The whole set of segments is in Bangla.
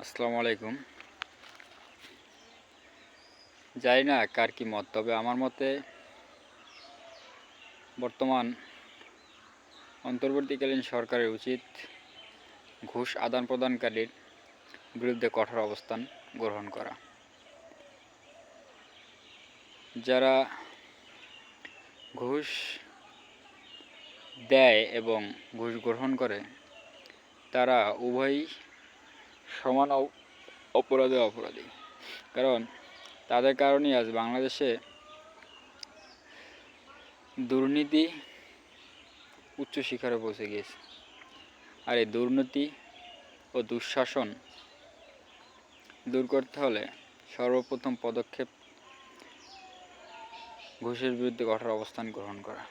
আসসালামু আলাইকুম। জানি না কার কি মত, তবে আমার মতে বর্তমান অন্তর্বর্তীকালীন সরকারের উচিত ঘুষ আদান প্রদানকারীর বিরুদ্ধে কঠোর অবস্থান গ্রহণ করা। যারা ঘুষ দেয় এবং ঘুষ গ্রহণ করে তারা উভয়ই সমান অপরাধী। কারণ তাদের কারণেই আজ বাংলাদেশে দুর্নীতি উচ্চ শিখরে পৌঁছে গিয়েছে। আর এই দুর্নীতি ও দুঃশাসন দূর করতে হলে সর্বপ্রথম পদক্ষেপ ঘুষের বিরুদ্ধে কঠোর অবস্থান গ্রহণ করা।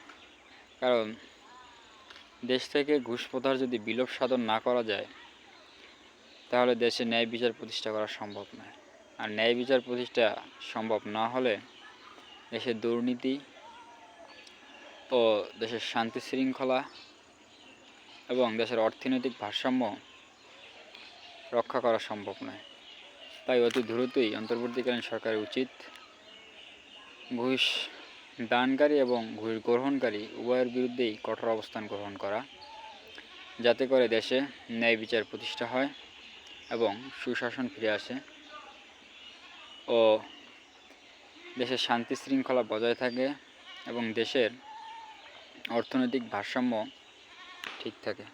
কারণ দেশ থেকে ঘুষ প্রথার যদি বিলোপ সাধন না করা যায় তাহলে দেশে ন্যায় বিচার প্রতিষ্ঠা করা সম্ভব নয়। আর ন্যায় বিচার প্রতিষ্ঠা সম্ভব না হলে দেশের দুর্নীতি ও দেশের শান্তি শৃঙ্খলা এবং দেশের অর্থনৈতিক ভারসাম্য রক্ষা করা সম্ভব নয়। তাই অতি দ্রুতই অন্তর্বর্তীকালীন সরকারের উচিত ঘুষ দানকারী এবং ঘুষ গ্রহণকারী উভয়ের বিরুদ্ধেই কঠোর অবস্থান গ্রহণ করা, যাতে করে দেশে ন্যায় বিচার প্রতিষ্ঠা হয় এবং সুশাসন ফিরে আসে ও দেশের শান্তি শৃঙ্খলা বজায় থাকে এবং দেশের অর্থনৈতিক ভারসাম্য ঠিক থাকে।